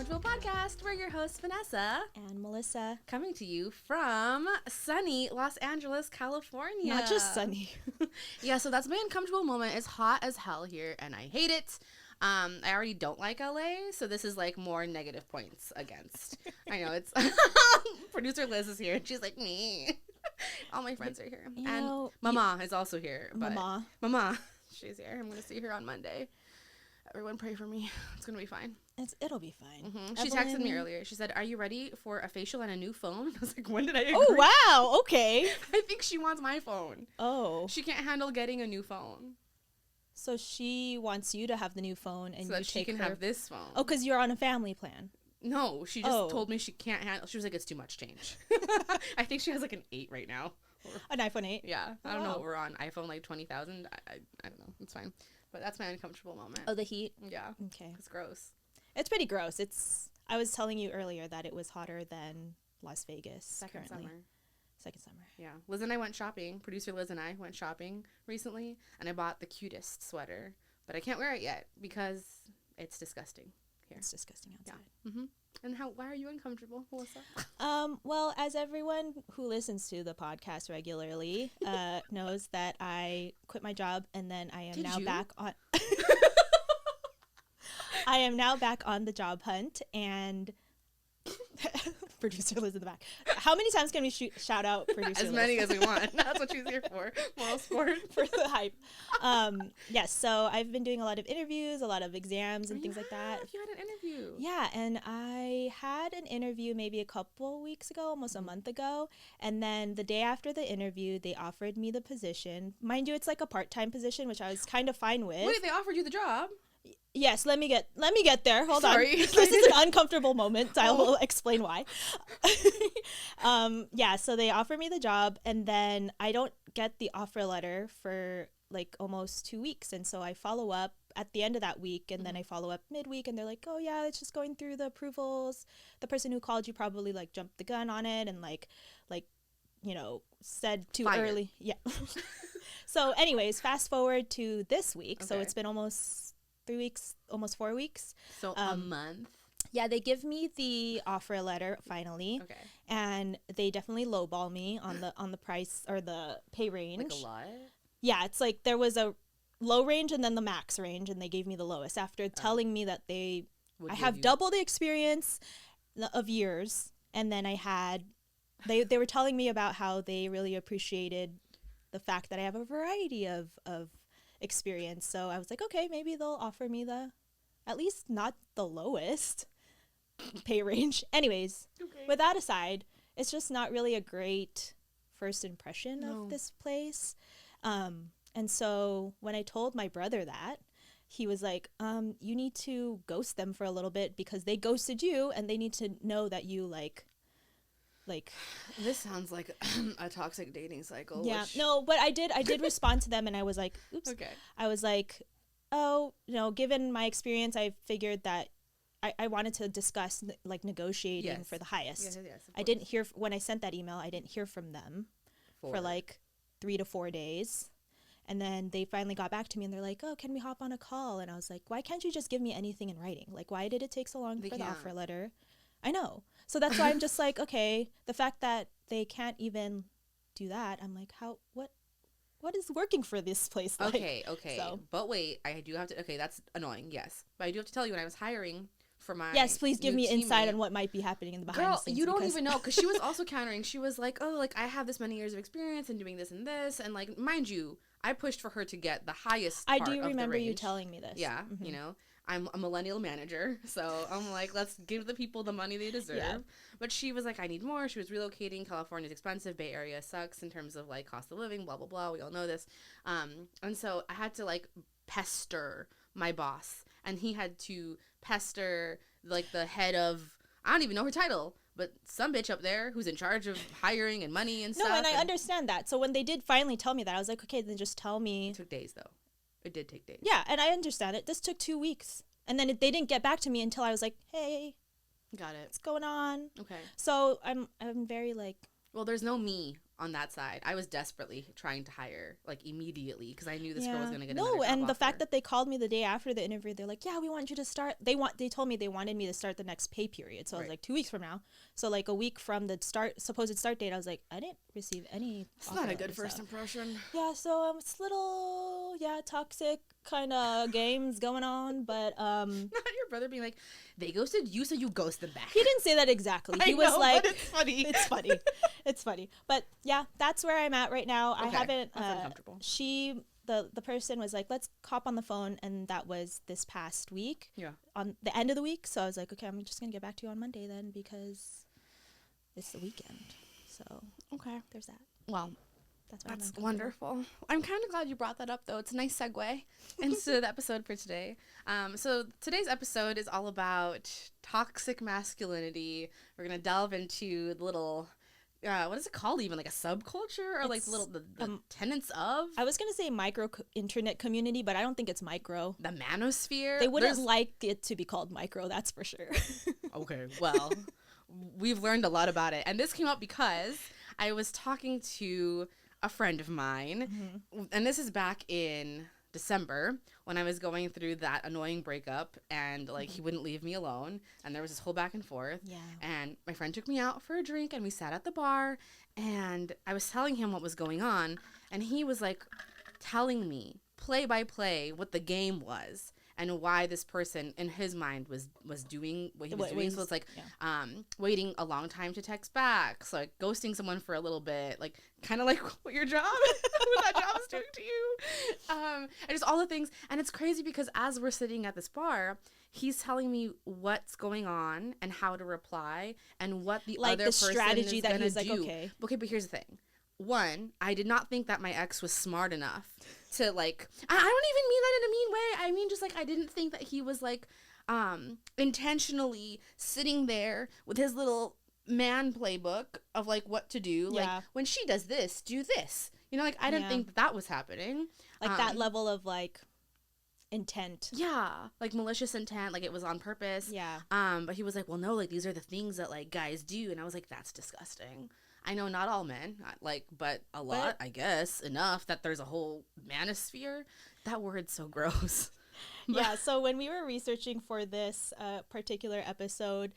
Uncomfortable Podcast. We're your hosts, Vanessa and Melissa, coming to you from sunny Los Angeles, California. Not just sunny. Yeah, so that's my uncomfortable moment. It's hot as hell here, and I hate it. I already don't like LA, so this is like more negative points against. I know it's producer Liz is here, and she's like me. All my friends are here, and Mama is also here. Mama, she's here. I'm gonna see her on Monday. Everyone pray for me. It's gonna be fine. It'll be fine. Mm-hmm. She texted me earlier. She said, "Are you ready for a facial and a new phone?" I was like, "When did I agree?" Oh wow, okay. I think she wants my phone. Oh. She can't handle getting a new phone. So she wants you to have the new phone, and so that you she can have this phone. Oh, because you're on a family plan. No, she just told me she can't handle. She was like, "It's too much change." I think she has like an 8 right now. An iPhone 8. Yeah, I don't know what we're on. iPhone like 20,000. I don't know. It's fine. But that's my uncomfortable moment. Oh, the heat? Yeah. Okay. It's gross. It's pretty gross. I was telling you earlier that it was hotter than Las Vegas Second currently. summer. Yeah. Liz and I went shopping. Producer Liz and I went shopping recently, and I bought the cutest sweater. But I can't wear it yet because it's disgusting here. It's disgusting outside. Yeah. Mm-hmm. And why are you uncomfortable, Melissa? Well, as everyone who listens to the podcast regularly knows that I quit my job, and then I am back on I am now back on the job hunt, and producer Liz in the back. How many times can we shout out producer Liz? As many as we want. That's what she's here for. Moral support. For the hype. Yes, so I've been doing a lot of interviews, a lot of exams and things like that. You had an interview. Yeah, and I had an interview maybe a couple weeks ago, almost a month ago, and then the day after the interview, they offered me the position. Mind you, it's like a part-time position, which I was kind of fine with. Wait, they offered you the job? Yes, let me get there. Hold on. Sorry. This is an uncomfortable moment. I will explain why. Yeah, so they offer me the job, and then I don't get the offer letter for like almost 2 weeks, and so I follow up at the end of that week, and then I follow up midweek, and they're like, "Oh yeah, it's just going through the approvals. The person who called you probably like jumped the gun on it and like said too early." Yeah. So anyways, fast forward to this week. Okay. So it's been almost 3 weeks, almost 4 weeks. So a month. Yeah, they give me the offer letter finally. Okay. And they definitely lowball me on the price or the pay range. Like a lot? Yeah, it's like there was a low range and then the max range, and they gave me the lowest after telling me that I have double the experience of years, and then they were telling me about how they really appreciated the fact that I have a variety of experience. So I was like, okay, maybe they'll offer me at least not the lowest pay range. Anyways, with that aside, it's just not really a great first impression of this place. And so when I told my brother that, he was like, you need to ghost them for a little bit because they ghosted you, and they need to know that you like this sounds like a toxic dating cycle. Yeah, no, but I did respond to them, and I was like, oops. Okay. I was like, oh, given my experience, I figured that I wanted to discuss like negotiating for the highest. Yes, I didn't hear when I sent that email. I didn't hear from them for like 3 to 4 days. And then they finally got back to me, and they're like, oh, can we hop on a call? And I was like, why can't you just give me anything in writing? Like, why did it take so long for the offer letter? I know. So that's why I'm just like, okay, the fact that they can't even do that, I'm like, what is working for this place like? Okay. So. But wait, I do have to, okay, that's annoying, yes. But I do have to tell you, when I was hiring for my Yes, please give me insight on what might be happening in the behind the scenes. You don't even know, because she was also countering. She was like, oh, like, I have this many years of experience in doing this and this, and like, mind you, I pushed for her to get the highest part of the range. I do remember you telling me this. Yeah, I'm a millennial manager, so I'm like, let's give the people the money they deserve. Yeah. But she was like, I need more. She was relocating. California's expensive. Bay Area sucks in terms of like cost of living, blah, blah, blah. We all know this. And so I had to like pester my boss, and he had to pester like the head of, I don't even know her title, but some bitch up there who's in charge of hiring and money and stuff. No, and I understand that. So when they did finally tell me that, I was like, okay, then just tell me. It took days though. It did take days. Yeah, and I understand it. This took 2 weeks. And then they didn't get back to me until I was like, hey. Got it. What's going on? Okay. So I'm very like. Well, there's no me on that side. I was desperately trying to hire, like, immediately because I knew this girl was going to get no, another job and the offer. fact that they called me the day after the interview, they're like, yeah, we want you to start. They told me they wanted me to start the next pay period. So I was like, 2 weeks from now. So like a week from the supposed start date, I was like, I didn't receive any. It's not a good first impression. Yeah, so it's little, toxic kind of games going on, but Not your brother being like, they ghosted you, so you ghost them back. He didn't say that exactly. He was like, but it's funny. It's funny. It's funny. But yeah, that's where I'm at right now. Okay, I haven't. that's uncomfortable. The person was like, let's hop on the phone, and that was this past week. Yeah. On the end of the week, so I was like, okay, I'm just gonna get back to you on Monday then because it's the weekend. So Okay. there's that. Well, That's wonderful. I'm kind of glad you brought that up, though. It's a nice segue into the episode for today. So today's episode is all about toxic masculinity. We're going to delve into the little, what is it called even? Like a subculture or like the tenets of? I was going to say micro internet community, but I don't think it's micro. The manosphere? They wouldn't like it to be called micro, that's for sure. Okay, well, we've learned a lot about it. And this came up because I was talking to a friend of mine, and this is back in December when I was going through that annoying breakup, and like he wouldn't leave me alone, and there was this whole back and forth. Yeah. And my friend took me out for a drink, and we sat at the bar, and I was telling him what was going on, and he was like telling me play by play what the game was. And why this person, in his mind, was doing what he was doing. So it's like waiting a long time to text back. So like ghosting someone for a little bit. Like kind of like what your job, what that job is doing to you. And just all the things. And it's crazy because as we're sitting at this bar, he's telling me what's going on and how to reply and what the like other the person strategy is that gonna he's like, do. okay, but here's the thing. One, I did not think that my ex was smart enough to like, I don't even mean that in a mean way. I mean, just like, I didn't think that he was like, intentionally sitting there with his little man playbook of like what to do. Yeah. Like when she does this, do this, you know, like I didn't think that was happening. Like that level of like intent. Yeah. Like malicious intent. Like it was on purpose. Yeah. But he was like, well, no, like these are the things that like guys do. And I was like, that's disgusting. I know not all men, but a lot, I guess, enough that there's a whole manosphere. That word's so gross. Yeah, so when we were researching for this particular episode,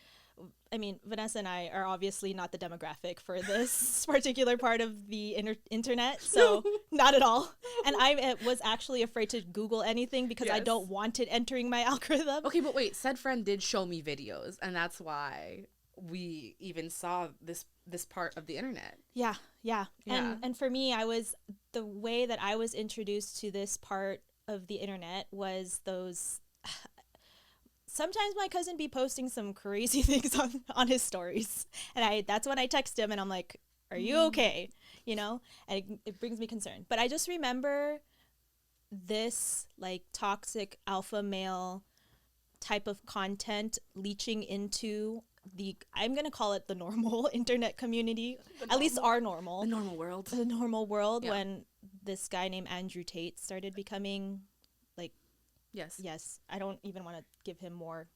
I mean, Vanessa and I are obviously not the demographic for this particular part of the internet, so not at all. And I was actually afraid to Google anything because I don't want it entering my algorithm. Okay, but wait, said friend did show me videos, and that's why we even saw this part of the internet. Yeah. And for me, the way that I was introduced to this part of the internet was those. Sometimes my cousin be posting some crazy things on his stories, and that's when I text him and I'm like, "Are you okay?" You know, and it brings me concern. But I just remember this like toxic alpha male type of content leaching into I'm going to call it the normal internet community, at least our normal. The normal world. The normal world when this guy named Andrew Tate started becoming like, yes, I don't even want to give him more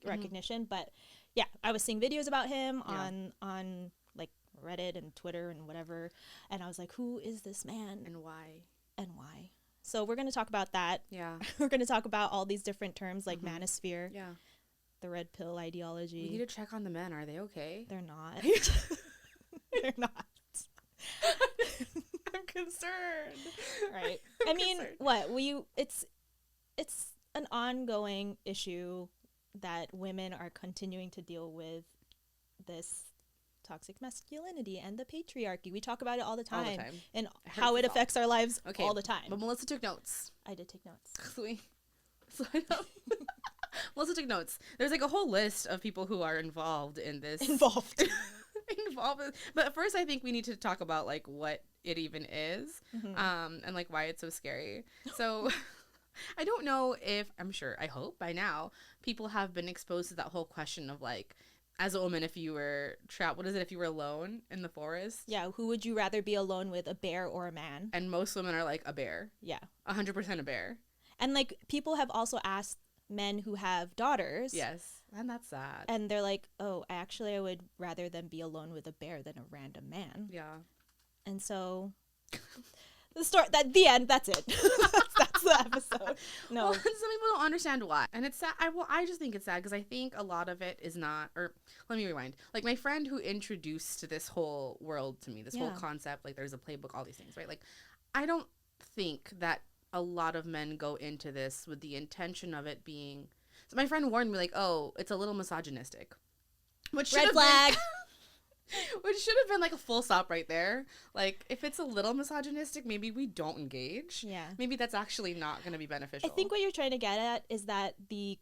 recognition, but yeah, I was seeing videos about him on like Reddit and Twitter and whatever, and I was like, who is this man? And why? So we're going to talk about that. Yeah. We're going to talk about all these different terms like manosphere. Yeah. The red pill ideology. We need to check on the men. Are they okay? They're not. They're not. I'm concerned. Right. I mean, what? It's an ongoing issue that women are continuing to deal with, this toxic masculinity and the patriarchy. We talk about it all the time. And how it affects our lives all the time. But Melissa took notes. I did take notes. Melissa took notes. There's like a whole list of people who are involved in this. Involved. But first I think we need to talk about like what it even is, and like why it's so scary. So I don't know I hope by now people have been exposed to that whole question of like, as a woman, if you were trapped, if you were alone in the forest? Yeah, who would you rather be alone with, a bear or a man? And most women are like, a bear. Yeah. 100% a bear. And like people have also asked men who have daughters. Yes. And that's sad. And they're like, oh, I would rather them be alone with a bear than a random man. Yeah. And so the story, the end, that's it. that's the episode. No. Well, some people don't understand why. And it's sad. I just think it's sad because I think a lot of it is not, or let me rewind. Like my friend who introduced this whole world to me, this whole concept, like there's a playbook, all these things, right? Like I don't think that a lot of men go into this with the intention of it being, so my friend warned me like, oh, it's a little misogynistic. Red flag. Which should have been like a full stop right there. Like, if it's a little misogynistic, maybe we don't engage. Yeah. Maybe that's actually not going to be beneficial. I think what you're trying to get at is that the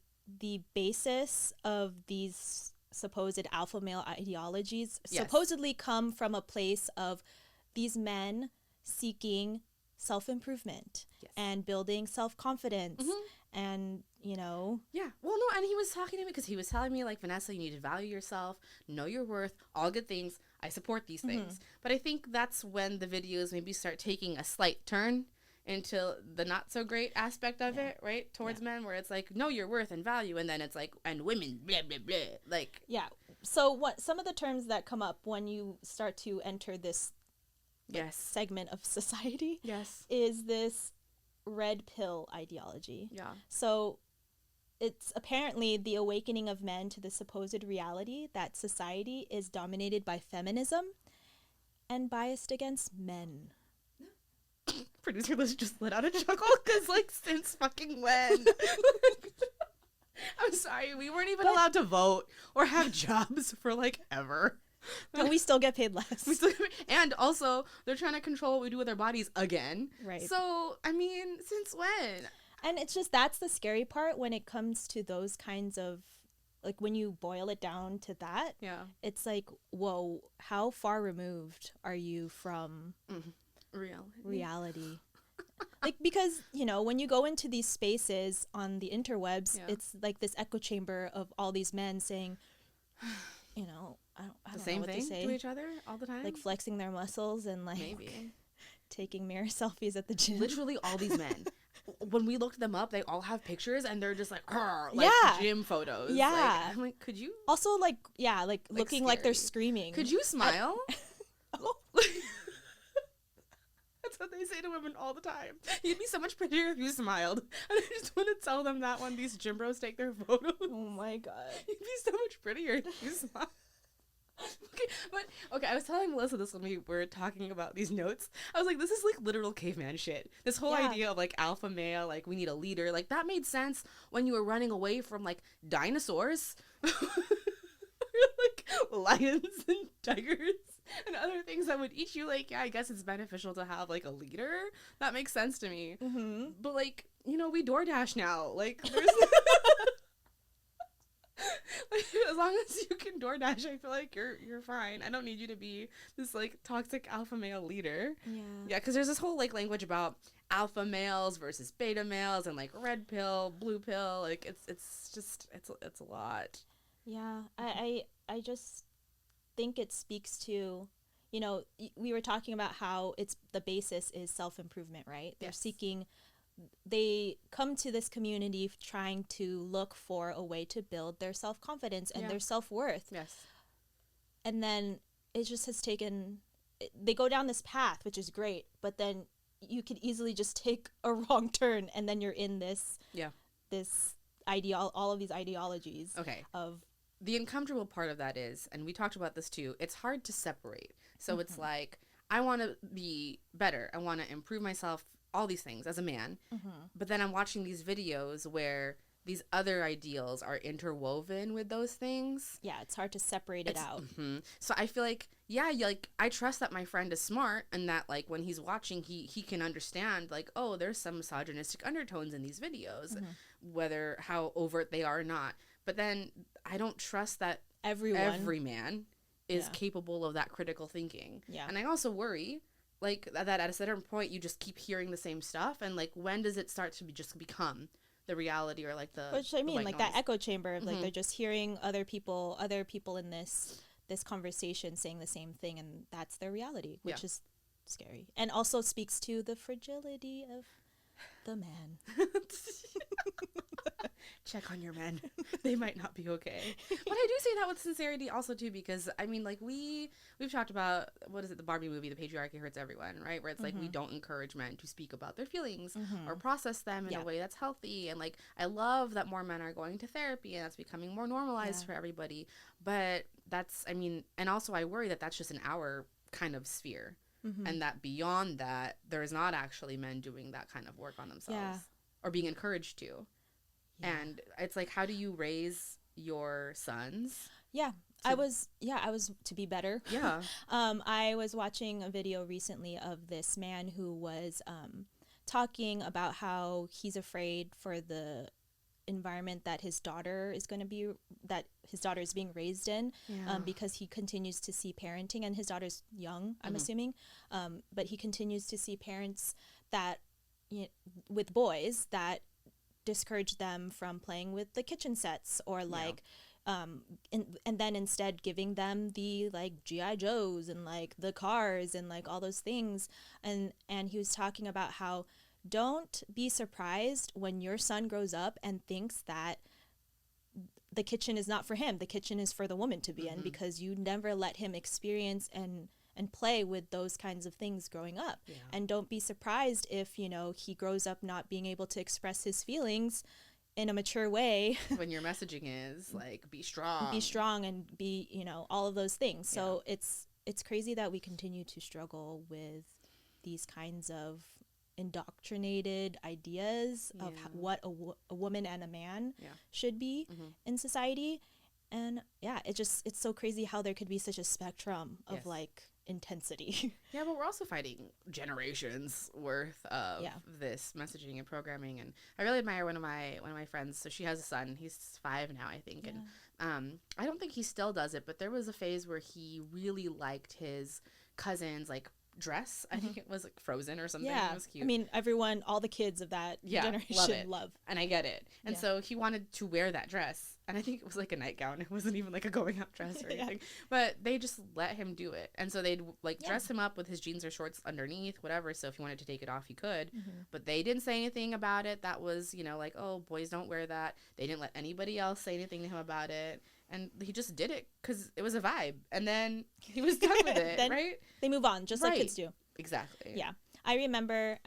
basis of these supposed alpha male ideologies supposedly come from a place of these men seeking self-improvement and building self-confidence and, you know. Yeah. Well, no, and he was talking to me because he was telling me, like, Vanessa, you need to value yourself, know your worth, all good things. I support these things. But I think that's when the videos maybe start taking a slight turn into the not so great aspect of it, right? Towards men, where it's like, know your worth and value, and then it's like, and women, blah, blah, blah. Like, yeah. So what some of the terms that come up when you start to enter this segment of society is this red pill ideology. Yeah. So it's apparently the awakening of men to the supposed reality that society is dominated by feminism and biased against men. Producer Liz just let out a chuckle because, like, since fucking when? I'm sorry, we weren't even allowed to vote or have jobs for, like, ever. But we still get paid less. And also, they're trying to control what we do with our bodies again. Right. So, I mean, since when? And it's just, that's the scary part when it comes to those kinds of, like, when you boil it down to that. Yeah. It's like, whoa, how far removed are you from reality? Like, because, you know, when you go into these spaces on the interwebs, it's like this echo chamber of all these men saying, you know, I don't know what to say. To each other all the time, like flexing their muscles and like taking mirror selfies at the gym. Literally all these men. When we looked them up, they all have pictures and they're just like gym photos. Yeah, like, I'm like, could you also like looking scary. Like they're screaming. Could you smile? That's what they say to women all the time. You'd be so much prettier if you smiled. And I just want to tell them that when these gym bros take their photos. Oh my god. You'd be so much prettier if you smiled. Okay, I was telling Melissa this when we were talking about these notes. I was like, this is like literal caveman shit. This whole idea of like alpha male, like we need a leader, like that made sense when you were running away from like dinosaurs. Like lions and tigers and other things that would eat you. Like, yeah, I guess it's beneficial to have like a leader. That makes sense to me. But like, you know, we DoorDash now. Like, there's like, as long as you can DoorDash, I feel like you're fine. I don't need you to be this like toxic alpha male leader. Yeah, because there's this whole like language about alpha males versus beta males and like red pill, blue pill. Like it's a lot. Yeah, I just think it speaks to, you know, we were talking about how it's the basis is self-improvement, right? They're seeking, they come to this community trying to look for a way to build their self-confidence and their self-worth. Yes. And then it just has taken, they go down this path, which is great, but then you could easily just take a wrong turn and then you're in this, all of these ideologies of. The uncomfortable part of that is, and we talked about this too, it's hard to separate. So it's like, I want to be better. I want to improve myself, all these things as a man. But then I'm watching these videos where these other ideals are interwoven with those things. Yeah, it's hard to separate it out. So I feel like, I trust that my friend is smart and that like when he's watching, he can understand like, oh, there's some misogynistic undertones in these videos, whether how overt they are or not. But then I don't trust that every man is capable of that critical thinking. Yeah. And I also worry, like, that at a certain point you just keep hearing the same stuff. And, like, when does it start to just become the reality or, like, the Which I mean, like, noise? That echo chamber of, like, they're just hearing other people in this conversation saying the same thing. And that's their reality, which is scary. And also speaks to the fragility of the man. Check on your men. They might not be okay. But I do say that with sincerity also too, because I mean, like we've talked about, what is it, the Barbie movie, The Patriarchy Hurts Everyone, right? Where it's like we don't encourage men to speak about their feelings or process them in a way that's healthy. And like I love that more men are going to therapy and that's becoming more normalized for everybody. But that's, I mean, and also I worry that that's just in our kind of sphere. And that beyond that, there's not actually men doing that kind of work on themselves or being encouraged to. And it's like, how do you raise your sons? I was to be better. I was watching a video recently of this man who was talking about how he's afraid for the environment that his daughter is being raised in, because he continues to see parenting, and his daughter's young, I'm assuming, but he continues to see parents that with boys that discourage them from playing with the kitchen sets or like and then instead giving them the like GI Joes and like the cars and like all those things, and he was talking about how don't be surprised when your son grows up and thinks that the kitchen is not for him, the kitchen is for the woman to be in, because you never let him experience and play with those kinds of things growing up. And don't be surprised if, you know, he grows up not being able to express his feelings in a mature way. When your messaging is like, be strong and be, you know, all of those things. So it's crazy that we continue to struggle with these kinds of indoctrinated ideas of what a woman and a man should be in society. And it's so crazy how there could be such a spectrum of like intensity. But we're also fighting generations worth of this messaging and programming. And I really admire one of my friends. So she has a son, he's 5 now, I think. And I don't think he still does it, but there was a phase where he really liked his cousin's like dress. I think it was like Frozen or something. It was cute. I mean, all the kids of that generation love. And I get it. And so he wanted to wear that dress. And I think it was like a nightgown. It wasn't even like a going out dress or anything. But they just let him do it. And so they'd like dress him up with his jeans or shorts underneath, whatever. So if he wanted to take it off, he could. But they didn't say anything about it. That was, you know, like, oh, boys don't wear that. They didn't let anybody else say anything to him about it. And he just did it because it was a vibe. And then he was done with it, right? They move on, just like kids do. Exactly. Yeah. I remember,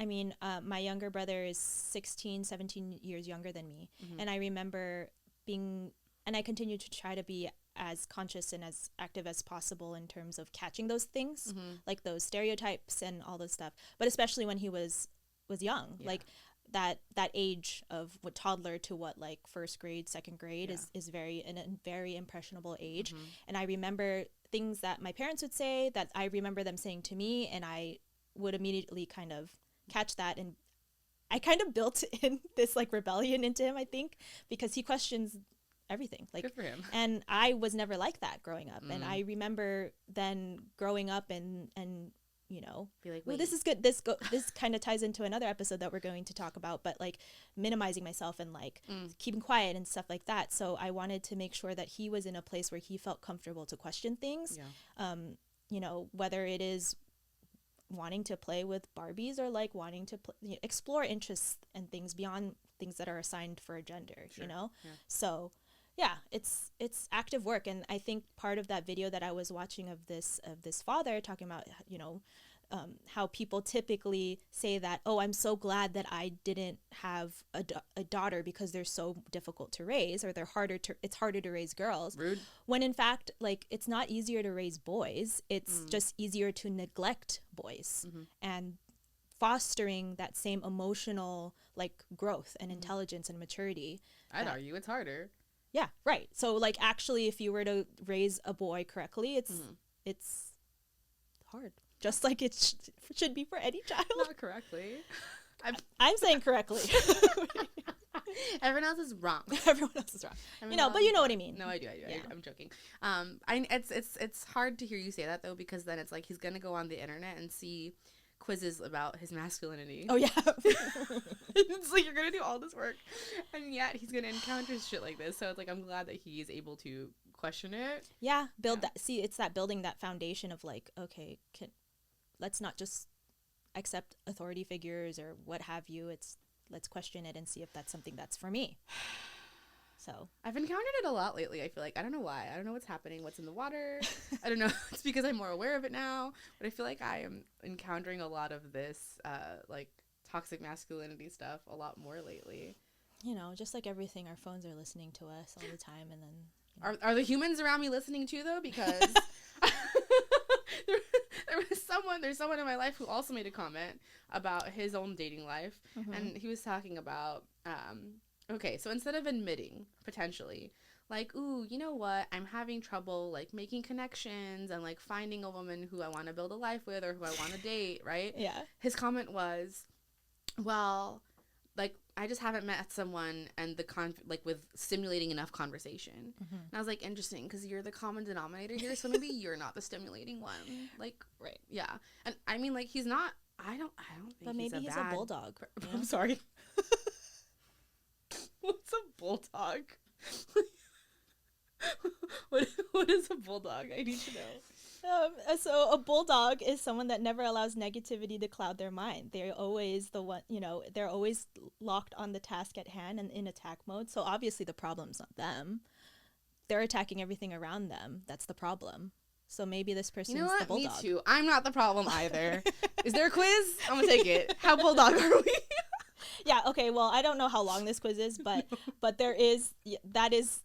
my younger brother is 16, 17 years younger than me. And I remember and I continue to try to be as conscious and as active as possible in terms of catching those things, like those stereotypes and all those stuff. But especially when he was young, like that age of what toddler to what like first grade, second grade is very impressionable age. And I remember things that my parents would say that I remember them saying to me, and I would immediately kind of catch that, and I kind of built in this like rebellion into him, I think, because he questions everything. Like, good for him. And I was never like that growing up. And I remember then growing up and you know, be like, well, this is good. This kind of ties into another episode that we're going to talk about, but like minimizing myself and like keeping quiet and stuff like that. So I wanted to make sure that he was in a place where he felt comfortable to question things. You know, whether it is wanting to play with Barbies or like wanting to explore interests and things beyond things that are assigned for a gender, you know? So it's active work. And I think part of that video that I was watching of this father talking about, you know, how people typically say that, oh, I'm so glad that I didn't have a daughter because they're so difficult to raise, or it's harder to raise girls. Rude. When in fact, like, it's not easier to raise boys. It's just easier to neglect boys. And fostering that same emotional like growth and intelligence and maturity. I'd argue it's harder. Yeah, right. So like actually if you were to raise a boy correctly, it's hard. Just like it should be for any child. Not correctly. I'm saying correctly. Everyone else is wrong. Everyone else is wrong. You know, but you know what I mean. No, I do. Yeah. I'm joking. It's hard to hear you say that though, because then it's like he's gonna go on the internet and see quizzes about his masculinity. Oh yeah. It's like you're gonna do all this work, and yet he's gonna encounter shit like this. So it's like I'm glad that he's able to question it. Yeah, that. See, it's that building that foundation of like, okay, let's not just accept authority figures or what have you. let's question it and see if that's something that's for me. So I've encountered it a lot lately. I feel like, I don't know why. I don't know what's happening, what's in the water. I don't know. It's because I'm more aware of it now. But I feel like I am encountering a lot of this, like, toxic masculinity stuff a lot more lately. You know, just like everything, our phones are listening to us all the time. And then, you know. Are the humans around me listening too, though? Because there's someone in my life who also made a comment about his own dating life. And he was talking about, okay, so instead of admitting, potentially, like, ooh, you know what, I'm having trouble, like, making connections and, like, finding a woman who I want to build a life with or who I want to date, right? Yeah. His comment was, well, like, I just haven't met someone and like, with stimulating enough conversation. And I was like, interesting, because you're the common denominator here, so maybe you're not the stimulating one. Like, right. Yeah. And I mean, like, he's not, I don't think but maybe he's a bulldog. Yeah? I'm sorry. What's a bulldog? What is a bulldog? I need to know. So a bulldog is someone that never allows negativity to cloud their mind. They're always the one, you know, they're always locked on the task at hand and in attack mode. So obviously the problem's not them. They're attacking everything around them. That's the problem. So maybe this person's the bulldog. Me too. I'm not the problem either. Is there a quiz? I'm gonna take it. How bulldog are we? Yeah, okay, well, I don't know how long this quiz is, but there is, that is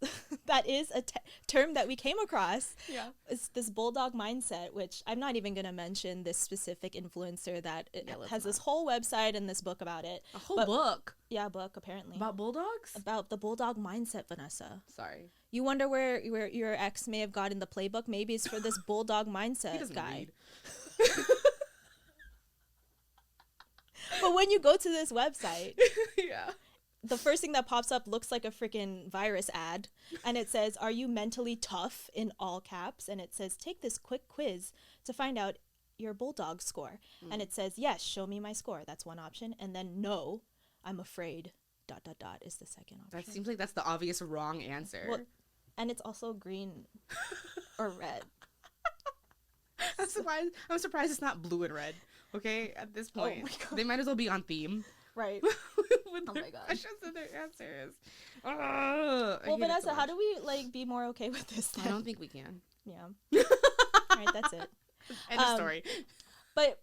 a term that we came across. Yeah. It's this bulldog mindset, which I'm not even going to mention this specific influencer that has this whole website and this book about it. A whole book? Yeah, a book, apparently. About bulldogs? About the bulldog mindset, Vanessa. Sorry. You wonder where your ex may have gotten the playbook? Maybe it's for this bulldog mindset he doesn't guy. Read. But when you go to this website, yeah, the first thing that pops up looks like a freaking virus ad, and it says, "Are you mentally tough?" in all caps, and it says, "Take this quick quiz to find out your bulldog score." And it says, "Yes, show me my score." That's one option, and then "No, I'm afraid." ... is the second option. That seems like that's the obvious wrong answer. Well, and it's also green or red. I'm surprised it's not blue and red. Okay, at this point, they might as well be on theme. Right. With oh my god. Questions and their answers. Well, Vanessa, how do we like be more okay with this then? I don't think we can. Yeah. All right, that's it. End of story. But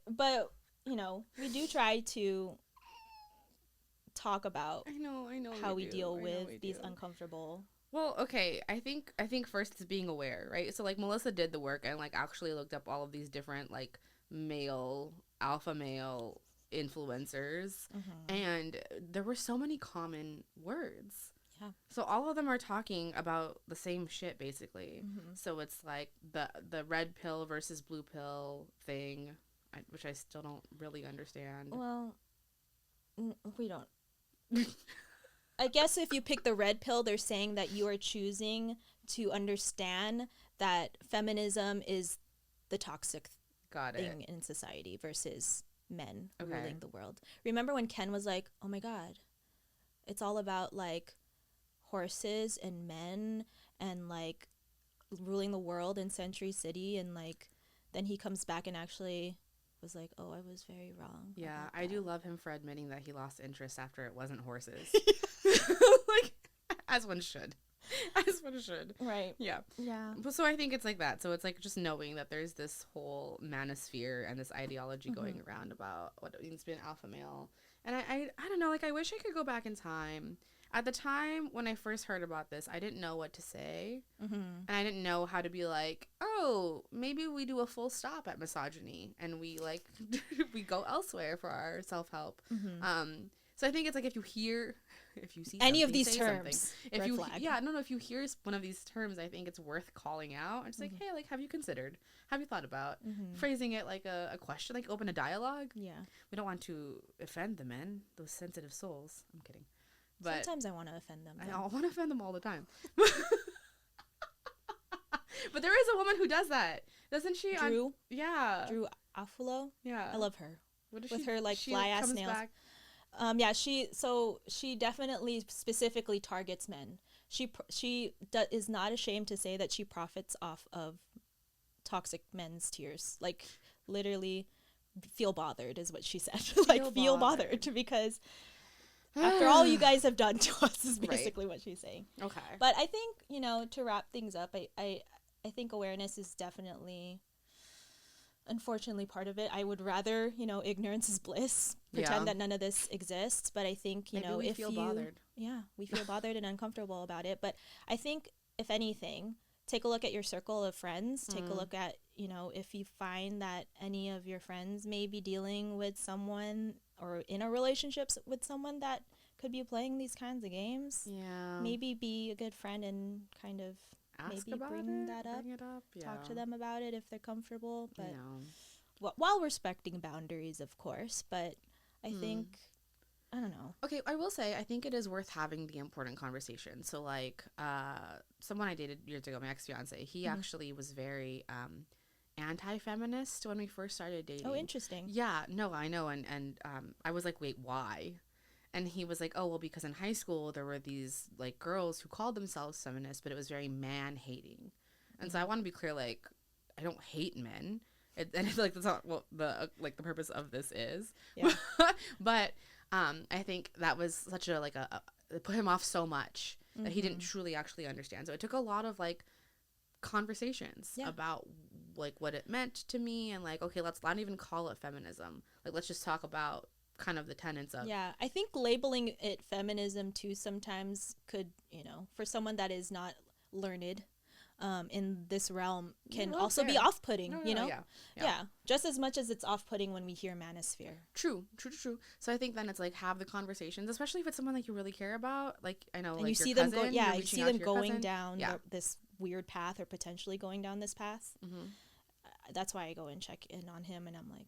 you know, we do try to talk about I know how we deal with these uncomfortable. Well, okay, I think first it's being aware, right? So like Melissa did the work and like actually looked up all of these different like alpha male influencers, and there were so many common words. Yeah. So all of them are talking about the same shit basically. So it's like the red pill versus blue pill thing, which I still don't really understand. Well, we don't. I guess if you pick the red pill, they're saying that you are choosing to understand that feminism is the toxic thing in society versus men ruling the world. Remember when Ken was like, "Oh my God, it's all about like horses and men and like ruling the world in Century City," and like then he comes back and actually was like, "Oh, I was very wrong." Yeah, I do love him for admitting that he lost interest after it wasn't horses. Like, as one should. As one should. Right. Yeah. Yeah. But so I think it's like that. So it's like just knowing that there's this whole manosphere and this ideology going around about what it means to be an alpha male. And I don't know, like I wish I could go back in time. At the time when I first heard about this, I didn't know what to say. And I didn't know how to be like, oh, maybe we do a full stop at misogyny and we like we go elsewhere for our self-help. So I think it's like if you see any of these terms, if you hear one of these terms, I think it's worth calling out. It's like, hey, like, have you considered? Have you thought about phrasing it like a question, like open a dialogue? Yeah. We don't want to offend the men, those sensitive souls. I'm kidding. But sometimes I want to offend them. I want to offend them all the time. But there is a woman who does that, doesn't she? Drew Drew Afulo. Yeah, I love her. With her like fly ass nails. Back. Yeah, she definitely specifically targets men. She is not ashamed to say that she profits off of toxic men's tears. Like literally, feel bothered is what she said. Like feel bothered because After all you guys have done to us is basically what she's saying. Okay. But I think, to wrap things up, I think awareness is definitely, unfortunately, part of it. I would rather, ignorance is bliss, pretend that none of this exists. But I think, Maybe we feel bothered. Yeah, we feel bothered and uncomfortable about it. But I think, if anything, take a look at your circle of friends. Take a look at, if you find that any of your friends may be dealing with someone or in a relationship with someone that could be playing these kinds of games. Yeah. Maybe be a good friend and kind of ask maybe about bring it, that up. bring it up. Yeah. Talk to them about it if they're comfortable. But Yeah. while respecting boundaries, of course. But I think, I don't know. Okay, I will say, I think it is worth having the important conversation. So, like, someone I dated years ago, my ex-fiance, he actually was very anti-feminist when we first started dating. Oh, interesting. Yeah, no, I know. And I was like, wait, why? And he was like, oh, well, because in high school, there were these, like, girls who called themselves feminists, but it was very man-hating. And so I want to be clear, like, I don't hate men. And I feel like that's not what the purpose of this is. Yeah. But I think that was such a it put him off so much that he didn't truly actually understand. So it took a lot of like conversations about like what it meant to me and like, okay, let's not even call it feminism. Like, let's just talk about kind of the tenets of. Yeah, I think labeling it feminism too sometimes could, for someone that is not learned in this realm can also be off-putting, Yeah. Just as much as it's off-putting when we hear manosphere. True. So I think then it's like, have the conversations, especially if it's someone like you really care about. Like, I know, and like, you see them you see them going down this weird path or potentially going down this path. That's why I go and check in on him and I'm like,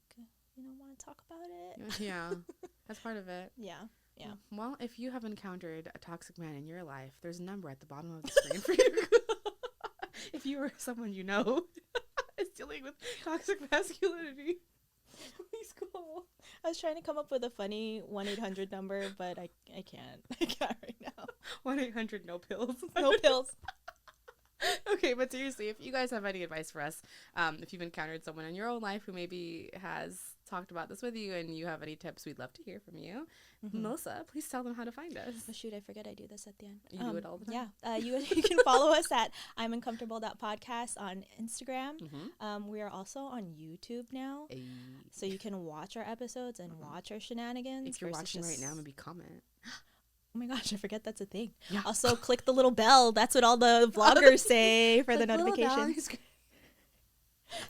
want to talk about it? Yeah. That's part of it. Yeah. Well, if you have encountered a toxic man in your life, there's a number at the bottom of the screen for you. If you or someone you know is dealing with toxic masculinity, please call. I was trying to come up with a funny 1-800 number, but I can't. I can't right now. 1-800 no pills. No pills. Okay, but seriously, if you guys have any advice for us, if you've encountered someone in your own life who maybe has talked about this with you and you have any tips, we'd love to hear from you. Melissa, please tell them how to find us. Oh, shoot, I forget I do this at the end. You do it all the time? Yeah, you can follow us at I'mUncomfortable.podcast on Instagram. We are also on YouTube now, so you can watch our episodes and watch our shenanigans. If you're watching right now, maybe comment. Oh my gosh, I forget that's a thing. Yeah. Also, click the little bell. That's what all the vloggers say for the notifications.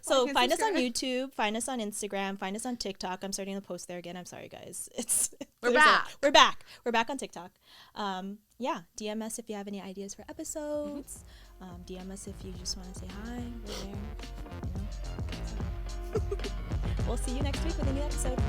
So find us on YouTube, find us on Instagram, find us on TikTok. I'm starting to post there again. I'm sorry, guys. We're back. We're back on TikTok. DM us if you have any ideas for episodes. DM us if you just want to say hi. We're there. We'll see you next week with a new episode.